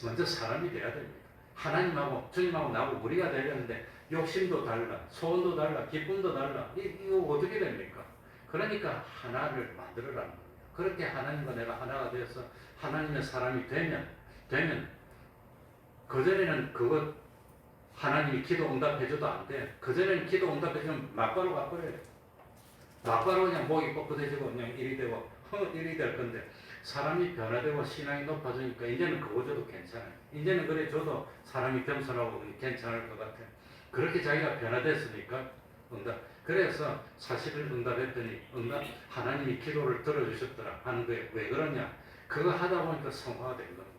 먼저 사람이 돼야 됩니다. 하나님하고 주님하고 나하고 우리가 되려는데 욕심도 달라, 소원도 달라, 기쁨도 달라. 이거 어떻게 됩니까? 그러니까 하나를 만들어라는 겁니다. 그렇게 하나님과 내가 하나가 되어서 하나님의 사람이 되면 그전에는 그것 하나님이 기도 응답해줘도 안 돼. 그전에는 기도 응답해주면 막바로 가버려요. 막바로 그냥 목이 뻣뻣해지고 그냥 일이 되고 일이 될 건데 사람이 변화되고 신앙이 높아지니까 이제는 그거 줘도 괜찮아요. 이제는 그래 줘도 사람이 겸손하고 괜찮을 것 같아. 그렇게 자기가 변화됐으니까 응답. 그래서 사실을 응답했더니 하나님이 기도를 들어주셨더라 하는 거예요. 왜 그러냐? 그거 하다 보니까 성화가 된 겁니다.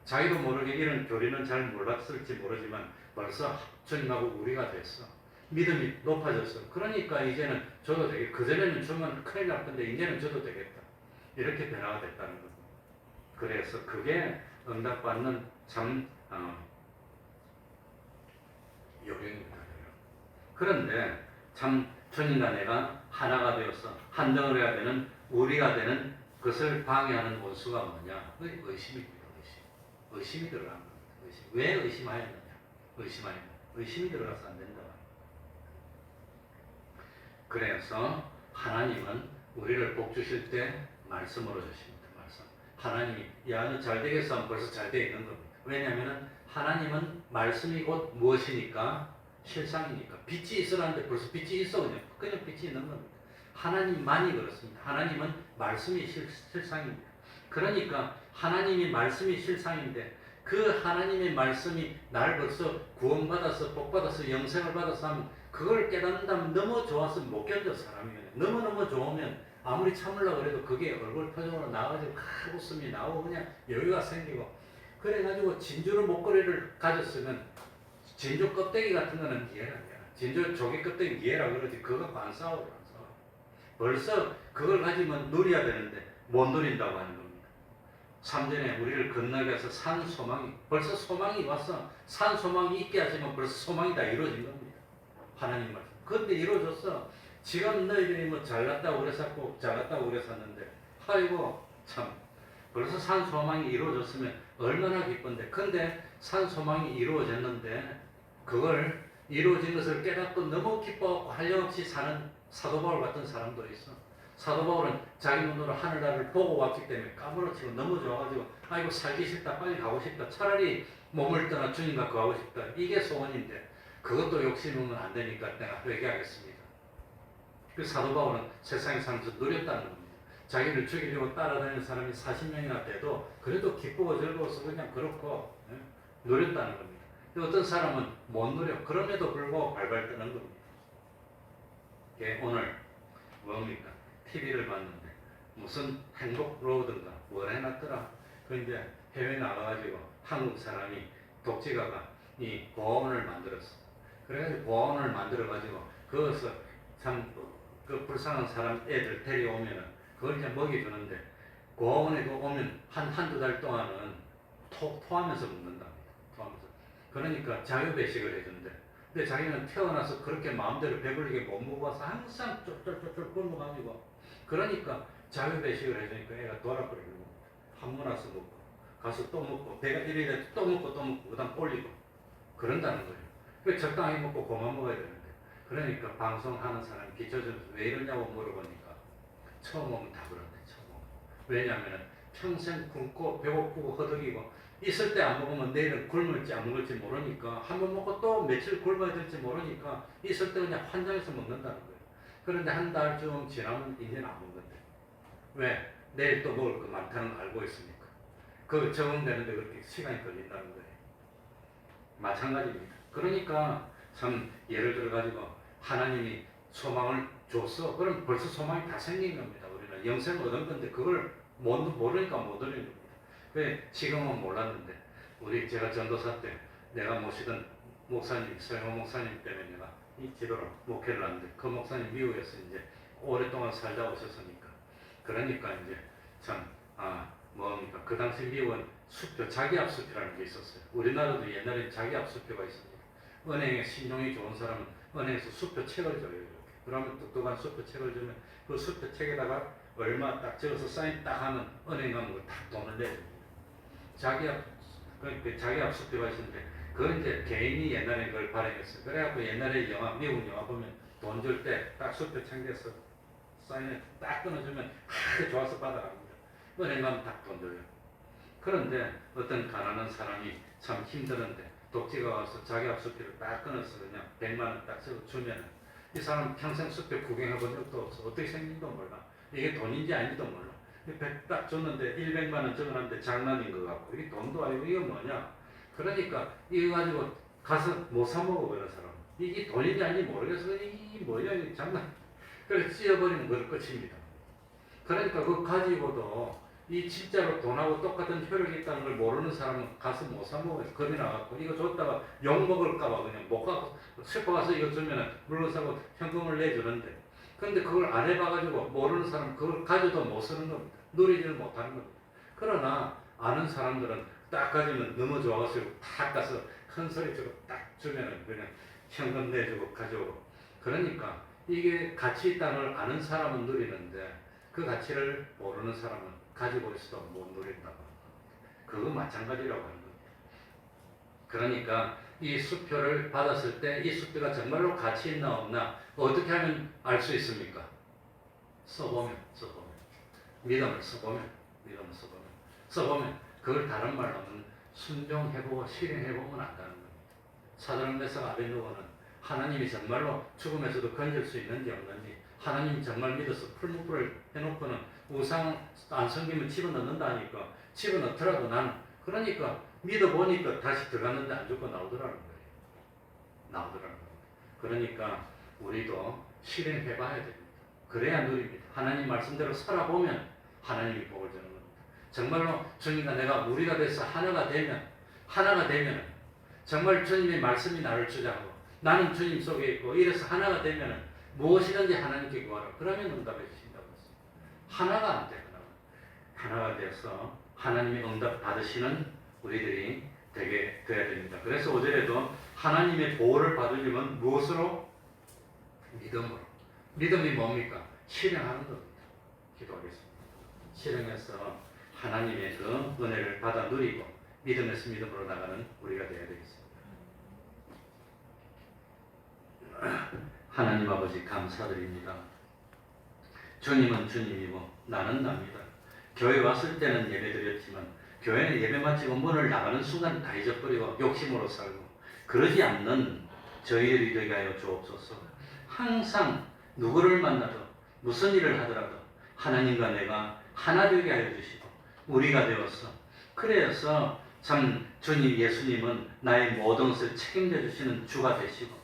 자기도 모르게 이런 교리는 잘 몰랐을지 모르지만 벌써 주님하고 우리가 됐어. 믿음이 높아졌어. 그러니까 이제는 저도 되겠다. 그전에는 주면 큰일 날 건데 이제는 저도 되겠다. 이렇게 변화가 됐다는 겁니다. 그래서 그게 응답받는 참 요령입니다. 그런데 참 주님과 내가 하나가 되어서 한 덩어리가 되는 우리가 되는 것을 방해하는 원수가 뭐냐? 의심입니다. 의심이 들어간 겁니다. 왜 의심하였느냐? 의심이 들어가서 안 된다. 그래서 하나님은 우리를 복 주실 때 말씀으로 주십니다. 말씀. 하나님이 야 너 잘 되겠어 하면 벌써 잘 되어 있는 겁니다. 왜냐하면 하나님은 말씀이 곧 무엇이니까 실상이니까. 빛이 있으라는데 벌써 빛이 있어. 그냥 빛이 있는 겁니다. 하나님만이 그렇습니다. 하나님은 말씀이 실상입니다. 그러니까 하나님이 말씀이 실상인데 그 하나님의 말씀이 날 벌써 구원받아서 복받아서 영생을 받아서 하면 그걸 깨닫는다면 너무 좋아서 못 견뎌 사람이면 너무너무 좋으면 아무리 참으려고 해도 그게 얼굴 표정으로 나와가지고 웃음이 나오고 그냥 여유가 생기고 그래가지고 진주로 목걸이를 가졌으면 진주 껍데기 같은 거는 이해라. 진주 조개 껍데기 이해라 그러지 그거 갖고 안 싸워. 벌써 그걸 가지면 누려야 되는데 못 누린다고 하는 겁니다. 3전에 우리를 건너게 해서 산 소망이 벌써 소망이 왔어. 산 소망이 있게 하시면 벌써 소망이 다 이루어진 겁니다. 하나님 말씀. 그런데 이루어졌어. 지금 너희들이 뭐 잘났다고 그랬었고 잘났다고 그랬었는데 아이고 참 벌써 산 소망이 이루어졌으면 얼마나 기쁜데. 근데 산 소망이 이루어졌는데 그걸 이루어진 것을 깨닫고 너무 기뻐하고 한량없이 사는 사도 바울 같은 사람도 있어. 사도 바울은 자기 눈으로 하늘나라를 보고 왔기 때문에 까무러치고 너무 좋아가지고 아이고 살기 싫다 빨리 가고 싶다 차라리 몸을 떠나 주님과 거하고 싶다 이게 소원인데 그것도 욕심이면 안 되니까 내가 회개하겠습니다. 그 사도 바울은 세상에 살면서 누렸다는 겁니다. 자기를 죽이려고 따라다니는 사람이 40명이나 돼도 그래도 기쁘고 즐거워서 그냥 그렇고 누렸다는 겁니다. 어떤 사람은 못 누려 그럼에도 불구하고 발발 뜨는 겁니다. 오늘 뭡니까? TV를 봤는데 무슨 행복 로드인가 뭘 해놨더라. 그런데 해외 나가가지고 한국 사람이 독지가가 이 고아원을 만들었어. 그래가지고 고아원을 만들어가지고 거기서 참 그 불쌍한 사람 애들 데려오면은 그걸 이제 먹여주는데 고아원에 오면 한두 달 동안은 토하면서 먹는답니다. 토하면서. 그러니까 자유배식을 해준대. 근데 자기는 태어나서 그렇게 마음대로 배불리게 못 먹어서 항상 쫄쫄쫄쫄 굶어가지고 그러니까 자유배식을 해주니까 애가 돌아버리고 한 번 와서 먹고 가서 또 먹고 배가 이래 또 먹고 그 다음 올리고 그런다는 거예요. 그 적당히 먹고 그만 먹어야 되는데 그러니까 방송하는 사람이 기초적으로 왜 이러냐고 물어보니까 처음 오면 다 그런데 처음 오면 왜냐하면 평생 굶고 배고프고 허덕이고 있을 때 안 먹으면 내일은 굶을지 안 먹을지 모르니까 한 번 먹고 또 며칠 굶어야 될지 모르니까 있을 때 그냥 환장해서 먹는다는 거예요. 그런데 한 달쯤 지나면 이제는 안 먹는데 왜? 내일 또 먹을 거 많다는 걸 알고 있으니까 그 적응되는데 그렇게 시간이 걸린다는 거예요. 마찬가지입니다. 그러니까 참 예를 들어 가지고 하나님이 소망을 줬어. 그럼 벌써 소망이 다 생긴 겁니다. 우리는 영생을 얻은 건데 그걸 모르니까 못 얻는 겁니다. 왜 지금은 몰랐는데 우리 제가 전도사 때 내가 모시던 목사님 서영호 목사님 때문에 내가 이 지도로 목회를 하는데 그 목사님 미국에서 이제 오랫동안 살다 오셨으니까 그러니까 이제 참 뭡니까 그 당시 미국은 수표 자기압 수표라는 게 있었어요. 우리나라도 옛날에 자기압 수표가 있습니다. 은행에 신용이 좋은 사람은 은행에서 수표 책을 줘요. 이렇게. 그러면 똑똑한 수표 책을 주면 그 수표 책에다가 얼마 딱 적어서 사인 딱 하면 은행 가면 딱 돈을 내줍니다. 자기압 수표가 있었는데 그건 이제 개인이 옛날에 그걸 발행했어요. 그래갖고 옛날에 미국 영화 보면 돈 줄 때 딱 수표 챙겨서 사인을 딱 끊어주면 하도 좋아서 받아갑니다. 은행 가면 딱 돈 줘요. 그런데 어떤 가난한 사람이 참 힘드는데 독지가 와서 자기압 수표를 딱 끊어서 그냥 100만 원 딱 주면 이 사람 평생 수표 구경해 본 적도 없어. 어떻게 생긴지도 몰라. 이게 돈인지 아닌지도 몰라. 100 딱 줬는데 100만 원 적어놨는데 장난인 것 같고 이게 돈도 아니고 이거 뭐냐. 그러니까 이거 가지고 가서 못 사 먹어 그런 사람. 이게 돈인지 아닌지 모르겠어. 이게 뭐야 이게 장난. 그래서 찢어버리면 그걸 끝입니다. 그러니까 그거 가지고도 이 진짜로 돈하고 똑같은 효력이 있다는 걸 모르는 사람은 가서 못 사 먹어요. 겁이 나갖고 이거 줬다가 욕 먹을까봐 그냥 못 가고 슈퍼 가서 이거 주면 물건 사고 현금을 내주는데 근데 그걸 안 해봐가지고 모르는 사람 그걸 가져도 못 쓰는 겁니다. 누리지를 못하는 겁니다. 그러나 아는 사람들은 딱 가지면 너무 좋아가지고 딱 가서 큰 소리 치고 딱 주면은 그냥 현금 내주고 가져오고 그러니까 이게 가치 있다는 걸 아는 사람은 누리는데 그 가치를 모르는 사람은 가지고 있어도 못 누린다고. 그거 마찬가지라고 하는 겁니다. 그러니까 이 수표를 받았을 때 이 수표가 정말로 가치 있나 없나 어떻게 하면 알 수 있습니까? 써보면 믿음을 써보면 그걸 다른 말로 하면 순종해보고 실행해보면 안다는 겁니다. 사도행전에서 아벤누고는 하나님이 정말로 죽음에서도 건질 수 있는지 없는지, 하나님 정말 믿어서 풀무불을 해놓고는 우상 안 섬기면 집어넣는다니까, 집어넣더라도 나는 그러니까 믿어보니까 다시 들어갔는데 안 죽고 나오더라는 거예요. 나오더라는 거예요. 그러니까 우리도 실행해봐야 됩니다. 그래야 누립니다. 하나님 말씀대로 살아보면 하나님이 복을 주는 겁니다. 정말로 주님과 내가 우리가 돼서 하나가 되면 정말 주님의 말씀이 나를 주장하고 나는 주님 속에 있고 이래서 하나가 되면 무엇이든지 하나님께 구하라. 그러면 응답해 주신다고 했습니다. 하나가 안 되거나 하나가 되어서 하나님의 응답 받으시는 우리들이 되게 돼야 됩니다. 그래서 5절에도 하나님의 보호를 받으려면 무엇으로? 믿음으로. 믿음이 뭡니까? 실행하는 겁니다. 기도하겠습니다. 실행해서 하나님의 그 은혜를 받아 누리고 믿음에서 믿음으로 나가는 우리가 되어야 되겠습니다. 하나님 아버지 감사드립니다. 주님은 주님이고 나는 납니다. 교회 왔을 때는 예배드렸지만 교회는 예배 마치고 문을 나가는 순간 다 잊어버리고 욕심으로 살고 그러지 않는 저희들이 되게 하여 주옵소서. 항상 누구를 만나도 무슨 일을 하더라도 하나님과 내가 하나 되게 하여 주시고 우리가 되어서 그래서 참 주님 예수님은 나의 모든 것을 책임져 주시는 주가 되시고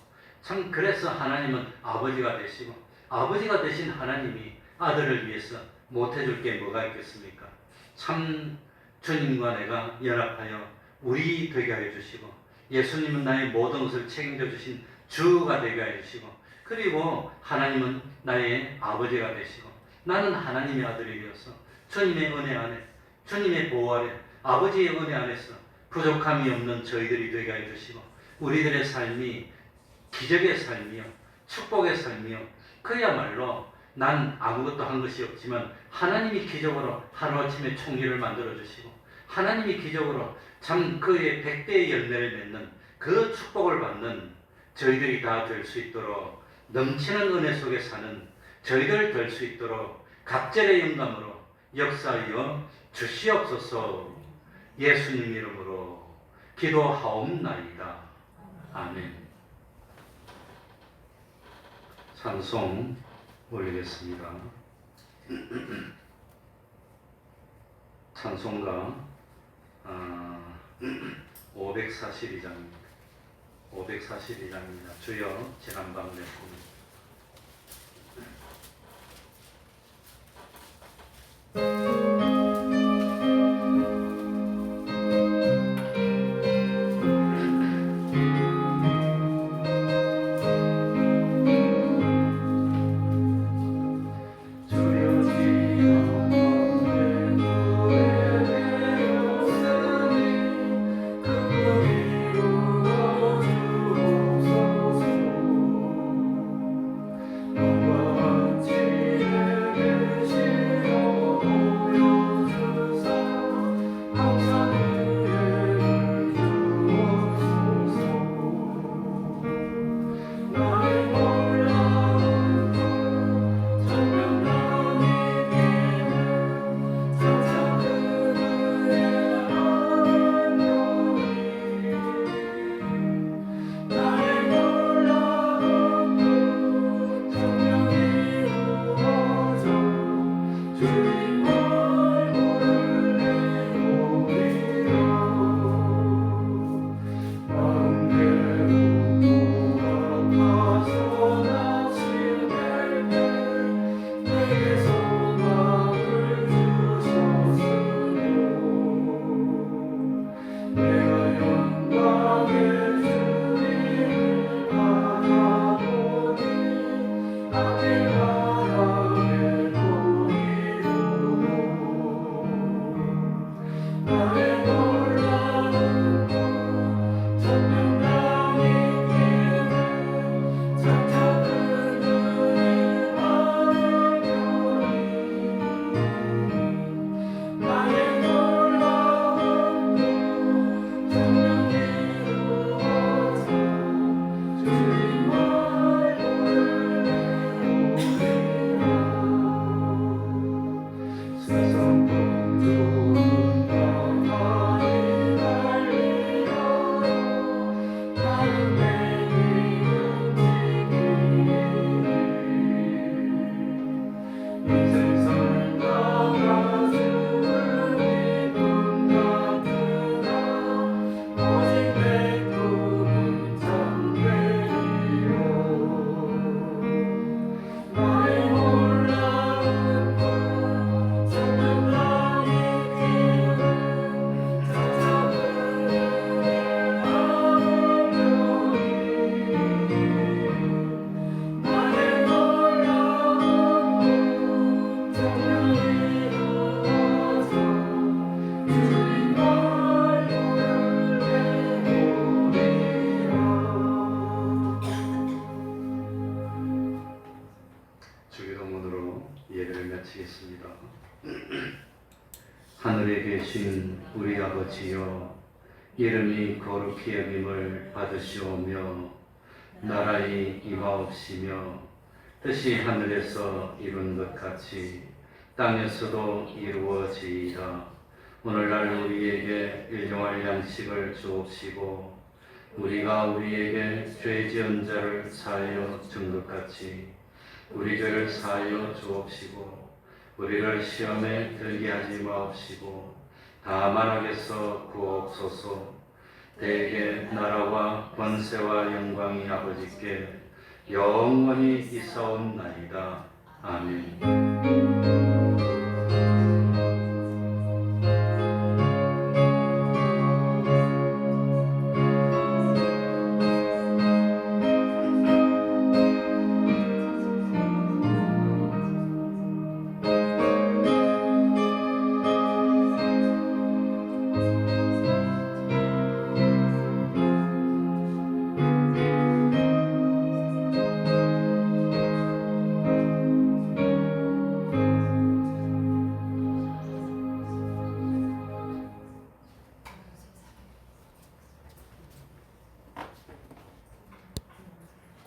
참 그래서 하나님은 아버지가 되시고 아버지가 되신 하나님이 아들을 위해서 못해줄 게 뭐가 있겠습니까? 참 주님과 내가 연합하여 우리 되게 하여 주시고 예수님은 나의 모든 것을 책임져 주신 주가 되게 하여 주시고 그리고 하나님은 나의 아버지가 되시고 나는 하나님의 아들이 되어서 주님의 은혜 안에 주님의 보호 아래 아버지의 은혜 안에서 부족함이 없는 저희들이 되게 하여 주시고 우리들의 삶이 기적의 삶이요 축복의 삶이요 그야말로 난 아무것도 한 것이 없지만 하나님이 기적으로 하루아침에 총리를 만들어 주시고 하나님이 기적으로 참 그의 100배의 열매를 맺는 그 축복을 받는 저희들이 다 될 수 있도록 넘치는 은혜 속에 사는 저희들 될 수 있도록 갑절의 영감으로 역사하여 주시옵소서. 예수님 이름으로 기도하옵나이다. 아멘. 찬송 올리겠습니다. 찬송가 542장입니다. 542장입니다. 주여 지난밤 내 꿈 주기도문으로 예배를 마치겠습니다. 하늘에 계신 우리 아버지여, 이름이 거룩히 여김을 받으시오며 나라의 임하옵시며 뜻이 하늘에서 이룬 것 같이 땅에서도 이루어지이다. 오늘날 우리에게 일용할 양식을 주옵시고 우리가 우리에게 죄 지은 자를 사하여 준 것 같이 우리 죄를 사하여 주옵시고 우리를 시험에 들게 하지 마옵시고 다만 악에서 구하옵소서. 대개 나라와 권세와 영광이 아버지께 영원히 있사옵나이다. 아멘.